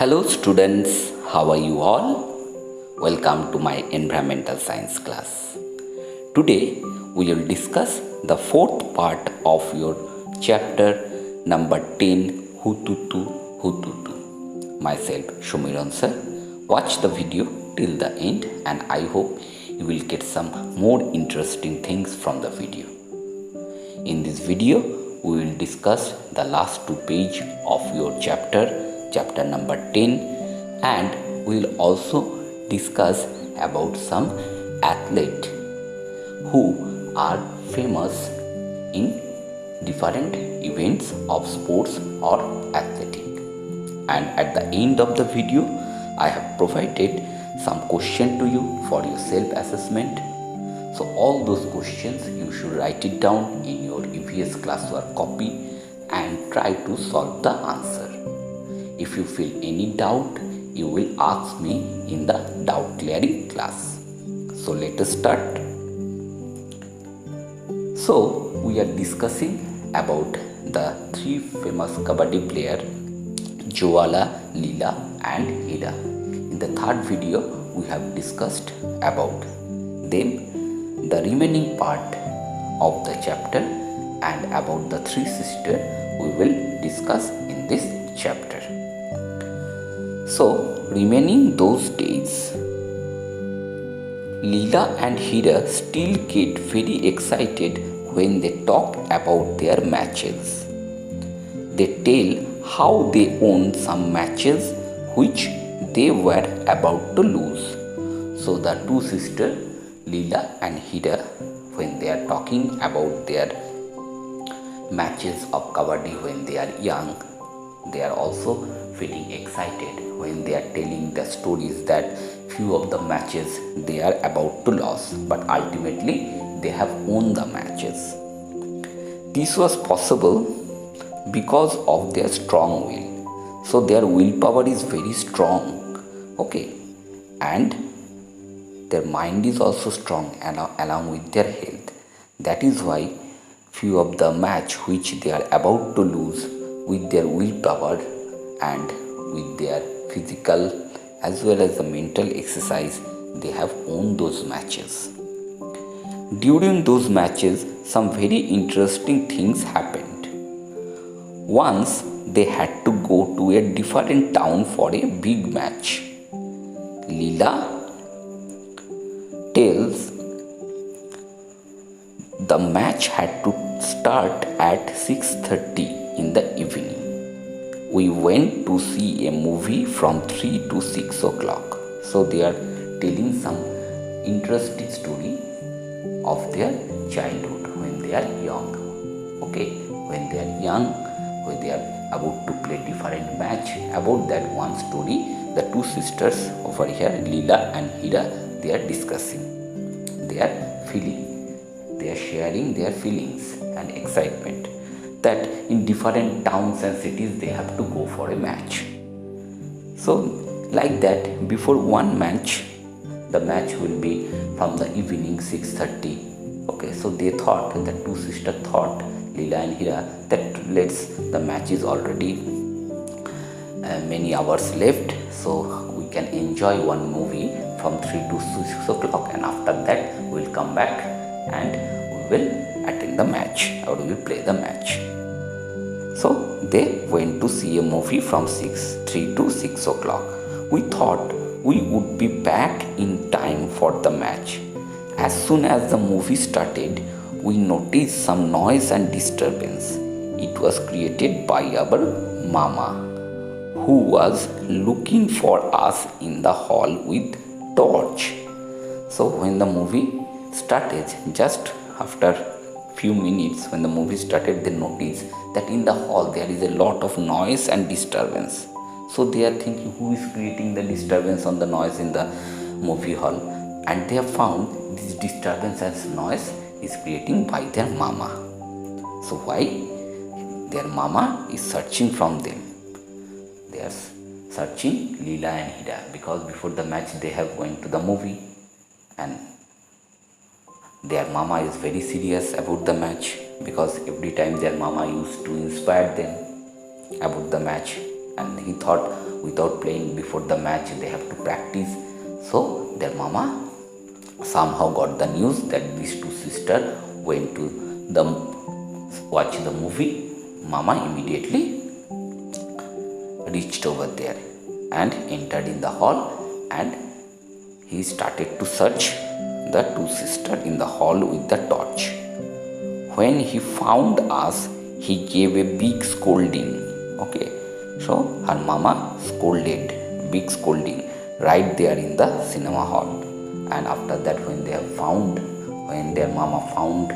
Hello students, how are you all? Welcome to my environmental science class. Today we will discuss the fourth part of your chapter number 10 Hututu Hututu. Myself Shumiran sir. Watch the video till the end and I hope you will get some more interesting things from the video. In this video, we will discuss the last two pages of your chapter number 10, and we will also discuss about some athletes who are famous in different events of sports or athletic. And at the end of the video, I have provided some question to you for your self-assessment. So all those questions you should write it down in your EVS classwork copy and try to solve the answer. If you feel any doubt, you will ask me in the doubt clearing class. So let us start. So we are discussing about the three famous Kabaddi players, Jwala, Leela and Hira. In the third video, we have discussed about them, the remaining part of the chapter, and about the three sisters we will discuss in this chapter. So, remaining those days, Leela and Hira still get very excited when they talk about their matches. They tell how they won some matches which they were about to lose. So the two sisters, Leela and Hira, when they are talking about their matches of Kabaddi when they are young, they are also feeling excited when they are telling the stories that few of the matches they are about to lose, but ultimately they have won the matches. This was possible because of their strong will. So their willpower is very strong. Okay, and their mind is also strong along with their health. That is why few of the match which they are about to lose, with their willpower and with their physical as well as the mental exercise, they have won those matches. During those matches, some very interesting things happened. Once they had to go to a different town for a big match. Leela tells the match had to start at 6:30 in the evening. We went to see a movie from 3 to 6 o'clock. So they are telling some interesting story of their childhood when they are young. Okay, when they are young, when they are about to play different match. About that one story, the two sisters over here, Leela and Hira, they are discussing. They are feeling, they are sharing their feelings and excitement that in different towns and cities they have to go for a match. So like that, before one match, the match will be from the evening 6:30. Okay, so they thought, the two sisters thought, Leela and Hira, that the match is already many hours left, so we can enjoy one movie from 3 to 6 o'clock, and after that we will come back and we will attend the match or we will play the match. So they went to see a movie from 3 to 6 o'clock. We thought we would be back in time for the match. As soon as the movie started, we noticed some noise and disturbance. It was created by our mama, who was looking for us in the hall with torch. So when the movie started, just after few minutes when the movie started, they noticed that in the hall there is a lot of noise and disturbance. So they are thinking, who is creating the disturbance on the noise in the movie hall? And they have found this disturbance and noise is creating by their mama. So why? Their mama is searching from them. They are searching Leela and Hira because before the match they have went to the movie, and their mama is very serious about the match because every time their mama used to inspire them about the match, and he thought without playing before the match. They have to practice. So their mama somehow got the news that these two sisters went to the watch the movie. Mama immediately reached over there and entered in the hall, and he started to search the two sisters in the hall with the torch. When he found us, he gave a big scolding. Okay, so her mama scolded, big scolding right there in the cinema hall. And after that, when their mama found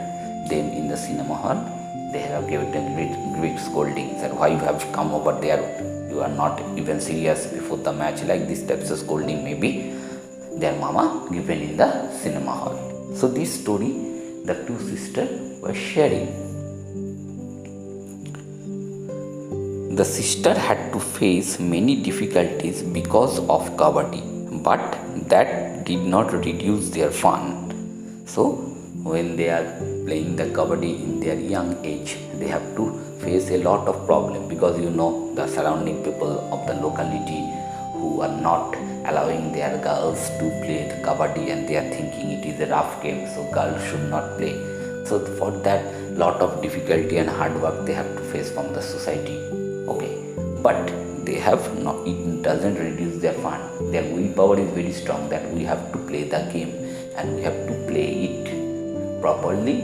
them in the cinema hall, they have given a great scolding. That why you have come over there? You are not even serious before the match. Like this types of scolding maybe their mama given in the cinema hall. So this story the two sisters were sharing. The sister had to face many difficulties because of kabaddi, but that did not reduce their fun. So when they are playing the kabaddi in their young age, they have to face a lot of problems, because the surrounding people of the locality who are not allowing their girls to play the kabaddi, and they are thinking it is a rough game, so girls should not play. So for that, lot of difficulty and hard work they have to face from the society. Okay, but they have not, it doesn't reduce their fun. Their willpower is very strong, that we have to play the game and we have to play it properly.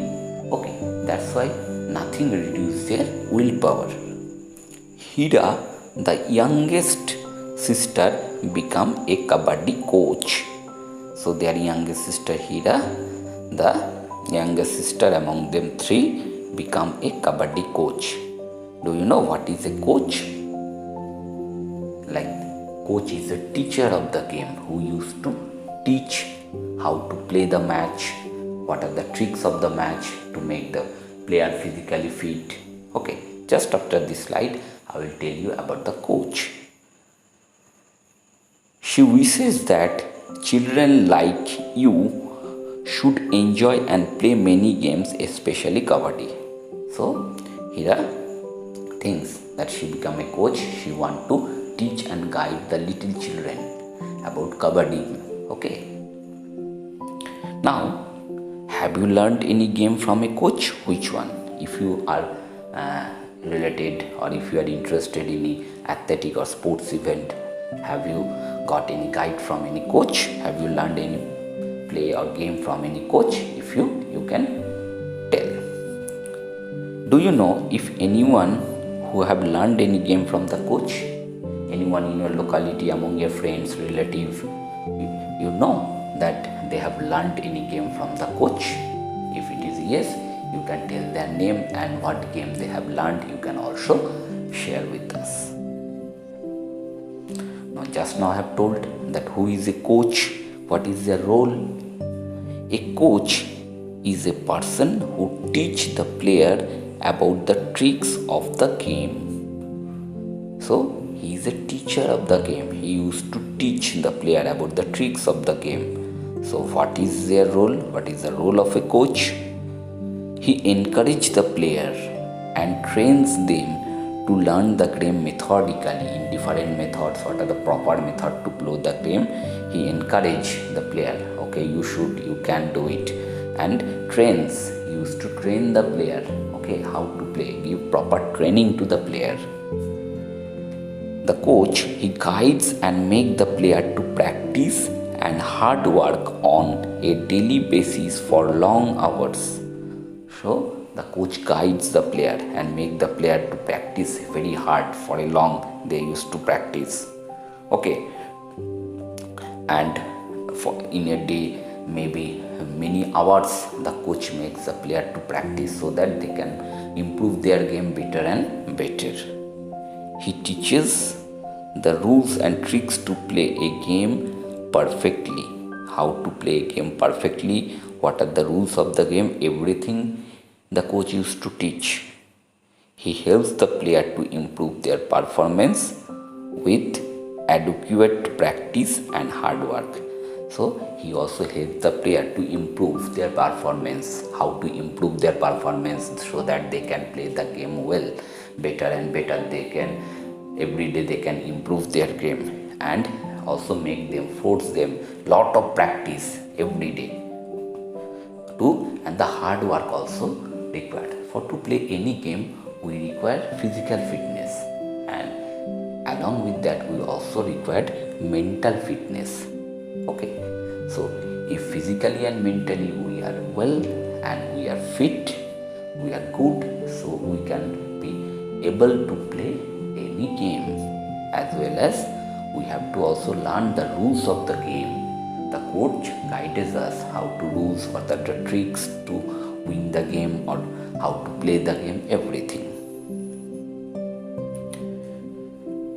Okay, that's why nothing reduces their willpower. Hira, the youngest sister, become a kabaddi coach. So their youngest sister Hira, the youngest sister among them three, become a kabaddi coach. Do you know what is a coach? Like, coach is a teacher of the game who used to teach how to play the match, what are the tricks of the match to make the player physically fit. Okay, just after this slide, I will tell you about the coach. She wishes that children like you should enjoy and play many games, especially kabaddi. So, Hira thinks that she become a coach. She want to teach and guide the little children about kabaddi. Okay. Now, have you learned any game from a coach? Which one? If you are related, or if you are interested in any athletic or sports event, have you got any guide from any coach? Have you learned any play or game from any coach? If you can tell. Do you know if anyone who have learned any game from the coach? Anyone in your locality, among your friends, relative, you know that they have learned any game from the coach? If it is yes, you can tell their name and what game they have learned. You can also share with us. Now, just now I have told that who is a coach, what is their role. A coach is a person who teach the player about the tricks of the game. So he is a teacher of the game. He used to teach the player about the tricks of the game. So what is their role? What is the role of a coach? He encourages the player and trains them to learn the game methodically in different methods. What are the proper method to play the game? He encourages the player. Okay, you can do it, and used to train the player. Okay, how to play, give proper training to the player. The coach, he guides and make the player to practice and hard work on a daily basis for long hours. So the coach guides the player and make the player to practice very hard for a long. They used to practice. Okay, and in a day, maybe many hours, the coach makes the player to practice so that they can improve their game better and better. He teaches the rules and tricks to play a game perfectly. How to play a game perfectly, what are the rules of the game, everything the coach used to teach. He helps the player to improve their performance with adequate practice and hard work. So he also helps the player to improve their performance, how to improve their performance so that they can play the game well, better and better. They can every day they can improve their game, and also make them, force them lot of practice every day too, and the hard work also required. For to play any game we require physical fitness, and along with that we also required mental fitness. Okay, so if physically and mentally we are well and we are fit, we are good, so we can be able to play any game. As well as we have to also learn the rules of the game. The coach guides us how to rules, what are the tricks to win the game or how to play the game, everything.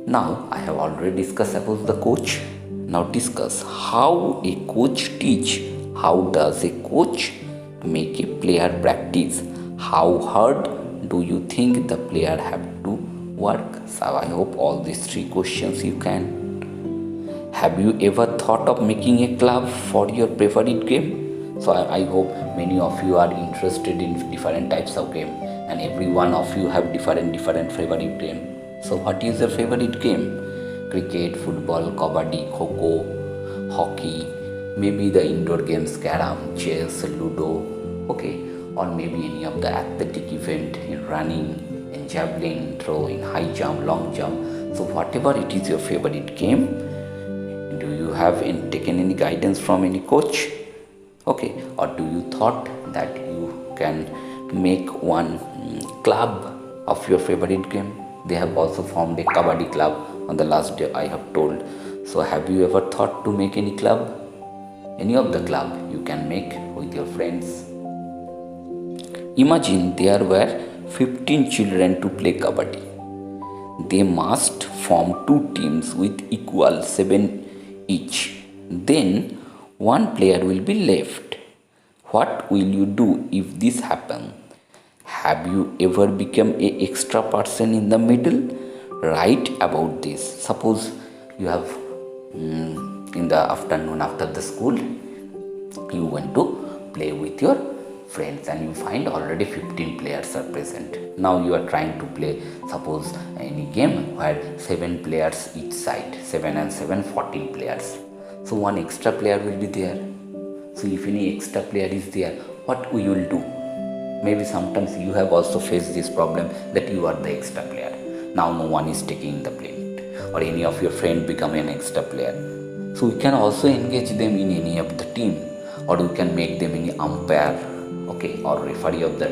Now I have already discussed about the coach. Now discuss how a coach teach. How does a coach make a player practice? How hard do you think the player have to work? So I hope all these three questions you can. Have you ever thought of making a club for your favorite game? So I hope many of you are interested in different types of game, and every one of you have different favorite game. So what is your favorite game? Cricket, football, kabaddi, kho-kho, hockey, maybe the indoor games, carom, chess, ludo, okay, or maybe any of the athletic event in running, in javelin, throw, in high jump, long jump. So whatever it is your favorite game, do you have taken any guidance from any coach? Okay, or do you thought that you can make one club of your favorite game? They have also formed a kabaddi club on the last day I have told. So have you ever thought to make any club? Any of the club you can make with your friends. Imagine there were 15 children to play kabaddi. They must form two teams with equal 7 each. Then one player will be left. What will you do if this happens? Have you ever become a extra person in the middle? Write about this. Suppose you have in the afternoon after the school, you went to play with your friends and you find already 15 players are present. Now you are trying to play, suppose any game where 7 players each side, 7 and 7, 14 players. So one extra player will be there. So if any extra player is there, what we will do? Maybe sometimes you have also faced this problem that you are the extra player. Now no one is taking the blame, or any of your friend become an extra player. So we can also engage them in any of the team, or we can make them any umpire, okay, or referee of the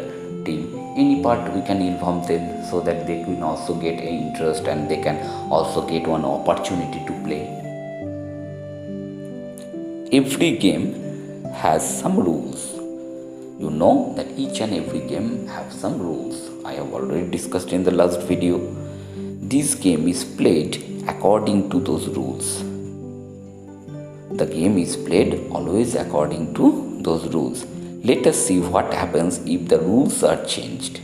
team. Any part we can involve them so that they can also get an interest and they can also get one opportunity to play. Every game has some rules. You know that each and every game have some rules. I have already discussed in the last video. This game is played according to those rules. The game is played always according to those rules. Let us see what happens if the rules are changed.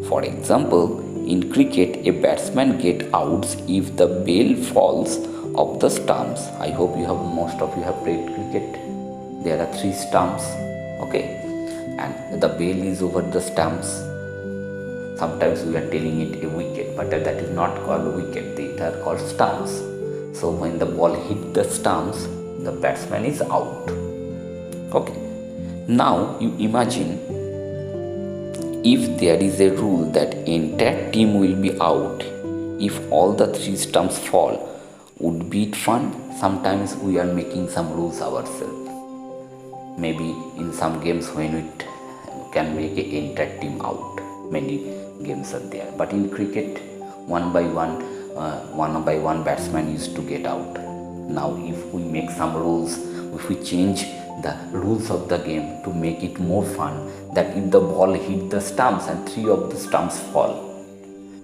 For example, in cricket, a batsman gets out if the ball falls off the stumps. I hope most of you have played cricket. There are 3 stumps, okay, and the ball is over the stumps. Sometimes we are telling it a wicket, but that is not called a wicket. They are called stumps. So when the ball hit the stumps, the batsman is out. Okay. Now you imagine if there is a rule that entire team will be out if all the 3 stumps fall. Would be it fun? Sometimes we are making some rules ourselves. Maybe in some games when we can make an entire team out. Many games are there. But in cricket, one by one batsman used to get out. Now if we make some rules, if we change the rules of the game to make it more fun, that if the ball hit the stumps and 3 of the stumps fall,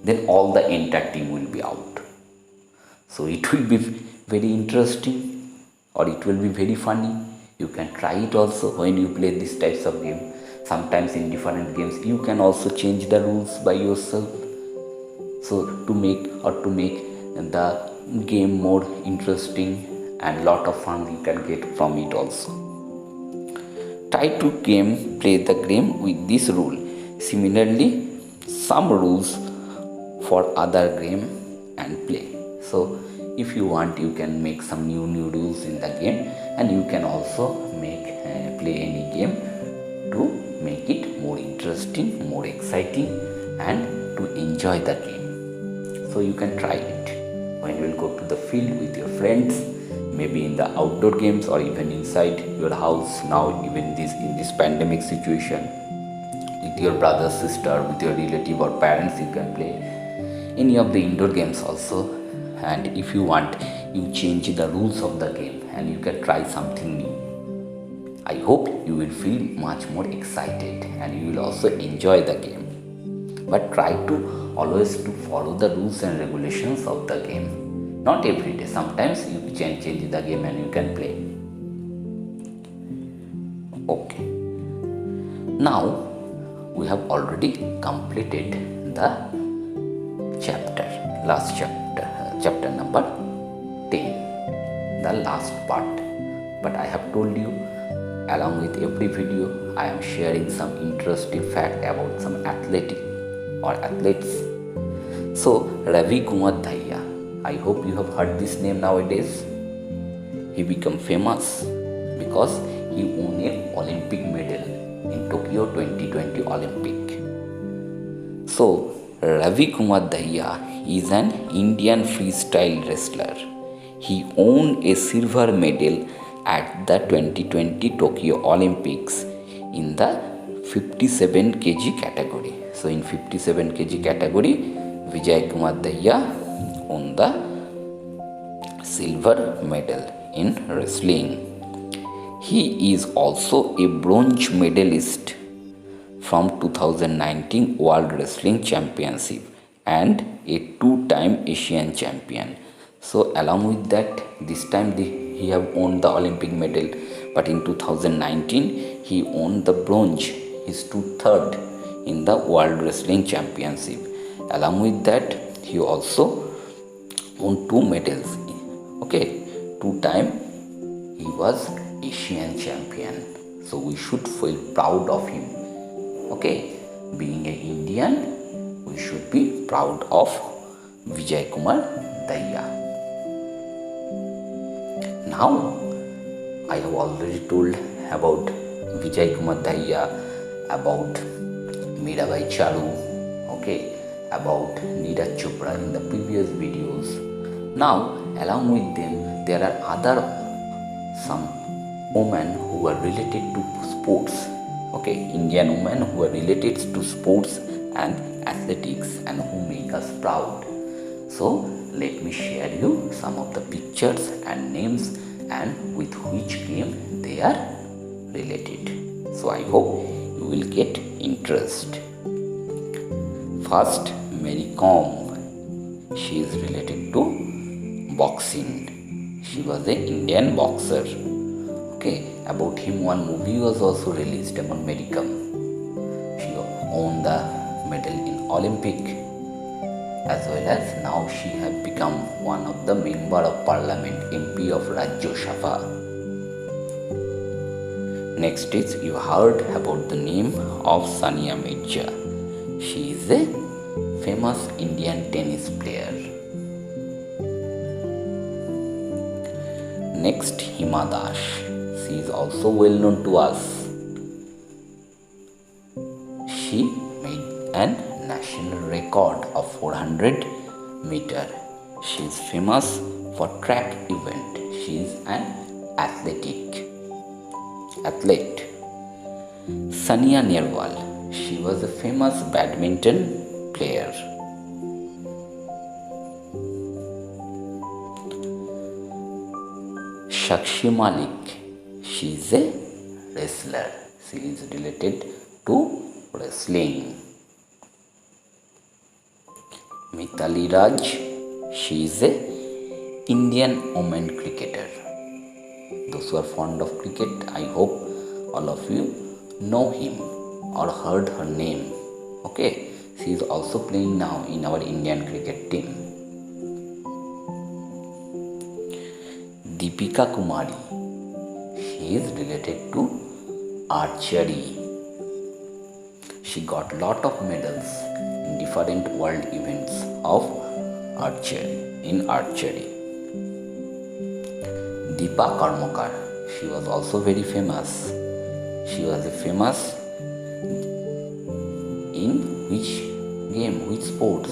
then all the entire team will be out. So it will be very interesting, or it will be very funny. You can try it also when you play these types of game. Sometimes in different games you can also change the rules by yourself. So to make the game more interesting and lot of fun you can get from it also. Try to play the game with this rule. Similarly, some rules for other game and play. So if you want, you can make some new rules in the game, and you can also make play any game to make it more interesting, more exciting, and to enjoy the game. So you can try it when you will go to the field with your friends, maybe in the outdoor games or even inside your house. Now even in this pandemic situation, with your brother, sister, with your relative or parents, you can play any of the indoor games also. And if you want, you change the rules of the game and you can try something new. I hope you will feel much more excited and you will also enjoy the game. But try to always to follow the rules and regulations of the game. Not every day. Sometimes you can change the game and you can play. Okay. Now we have already completed the last chapter number 10, the last part. But I have told you, along with every video, I am sharing some interesting fact about some athletes. So Ravi Kumar Dahiya, I hope you have heard this name nowadays. He became famous because he won an Olympic medal in Tokyo 2020 Olympic. So Ravi Kumar Dahiya is an Indian freestyle wrestler. He won a silver medal at the 2020 Tokyo Olympics in the 57 kg category. So in 57 kg category, Vijay Kumar Dahiya won the silver medal in wrestling. He is also a bronze medalist from 2019 World Wrestling Championship and a two-time Asian champion. So along with that, this time he have won the Olympic medal, but in 2019 he won the bronze. He stood third in the World Wrestling Championship. Along with that, he also won two medals. Okay, two-time he was Asian champion. So we should feel proud of him. Okay, being an Indian, we should be proud of Vijay Kumar Dahiya. Now, I have already told about Vijay Kumar Dahiya, about Mirabai Charu, okay, about Neeraj Chopra in the previous videos. Now, along with them, there are some women who are related to sports. Okay, Indian women who are related to sports and athletics and who make us proud. So let me share you some of the pictures and names and with which game they are related. So I hope you will get interest. First, Mary Kom. She is related to boxing. She was an Indian boxer. Okay, about him one movie was also released about Mary Kom. She won the medal in Olympic, as well as now she has become one of the member of parliament, MP of Rajya Sabha. Next is, you heard about the name of Sania Mirza. She is a famous Indian tennis player. Next, Hima Das. She is also well known to us. She made an national record of 400 meter. She is famous for track event. She is an athlete. Sania Nehwal. She was a famous badminton player. Sakshi Malik. She is a wrestler. She is related to wrestling. Mithali Raj. She is a Indian women cricketer. Those who are fond of cricket, I hope all of you know him or heard her name. Okay, she is also playing now in our Indian cricket team. Deepika Kumari. She is related to archery. She got lot of medals in different world events of archery. Deepa Karmakar, she was also very famous. She was famous in which game, which sports?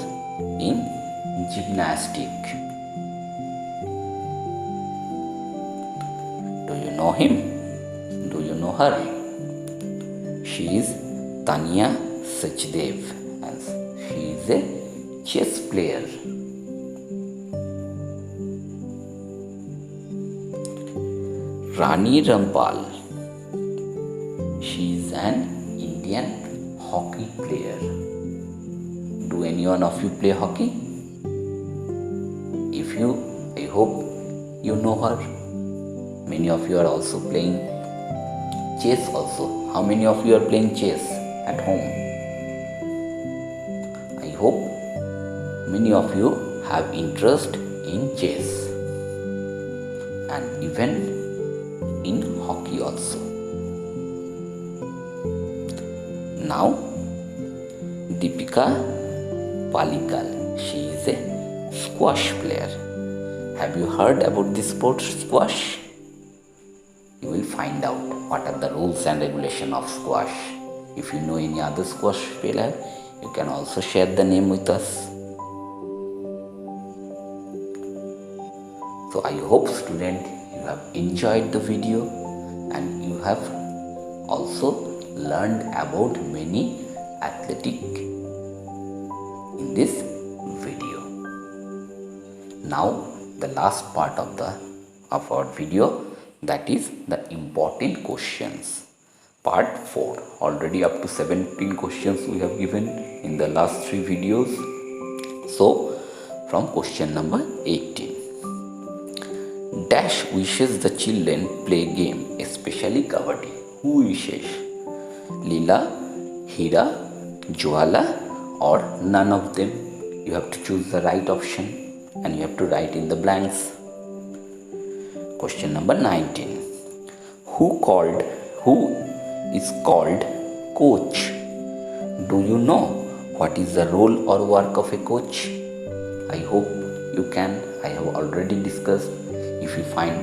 In gymnastic. Do you know him? Do you know her? She is Tanya Sachdev and she is a chess player. Rani Rampal, she is an Indian hockey player. Do anyone of you play hockey? If you, I hope you know her. Many of you are also playing chess also. How many of you are playing chess at home? I hope many of you have interest in chess and even in hockey also. Now, Deepika Palikal, she is a squash player. Have you heard about this sport, squash? You will find out what are the rules and regulation of squash. If you know any other squash player, you can also share the name with us. So I hope, student, you have enjoyed the video and you have also learned about many athletic in this video. Now the last part of our video, that is the important questions. Part 4. Already up to 17 questions we have given in the last 3 videos. So from question number 18. Dash wishes the children play game, especially kabaddi. Who wishes? Leela, Hira, Jwala, or none of them? You have to choose the right option and you have to write in the blanks. Question number 19. Who is called coach? Do you know what is the role or work of a coach? I hope you can. I have already discussed. If you find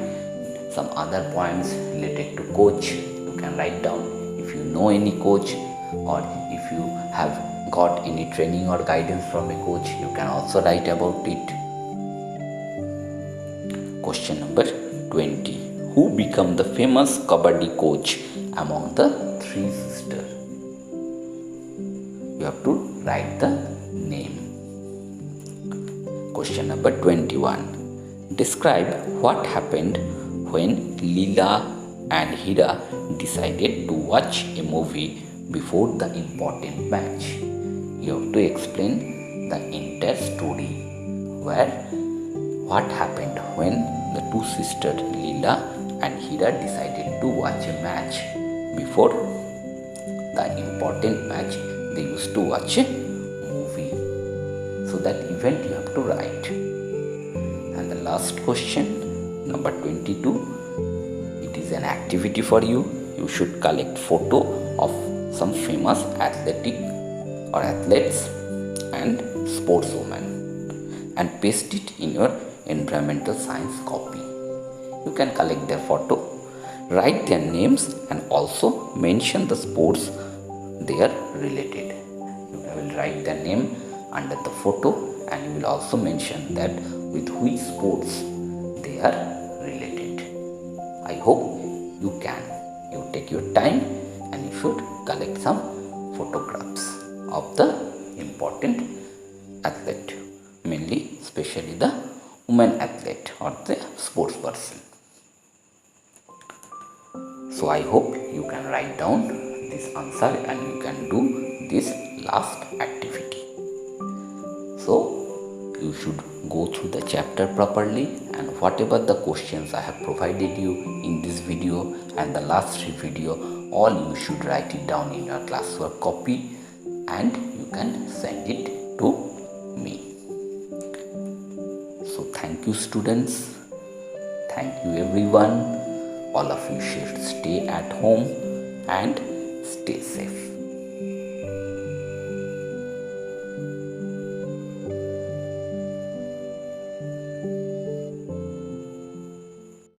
some other points related to coach, you can write down. If you know any coach or if you have got any training or guidance from a coach, you can also write about it. Question number 20. Who became the famous kabaddi coach among the 3 sisters? You have to write the name. Question number 21. Describe what happened when Leela and Hira decided to watch a movie before the important match. You have to explain the entire story where what happened when the 2 sisters Leela and Hira decided to watch a match. Before the important match, they used to watch a movie. So that event you have to write. And the last question, number 22, it is an activity for you. You should collect photo of some famous athletes and sportswomen and paste it in your environmental science copy. You can collect their photo, write their names and also mention the sports they are related. You will write their name under the photo and you will also mention that with which sports they are related. I hope you can. You take your time and you should collect some photographs of the important athlete, mainly especially the women athlete or the sports person. So I hope you can write down this answer and you can do this last activity. So you should go through the chapter properly and whatever the questions I have provided you in this video and the last 3 video, all you should write it down in your classwork copy and you can send it to me. So thank you, students. Thank you, everyone. All of you should stay at home and stay safe.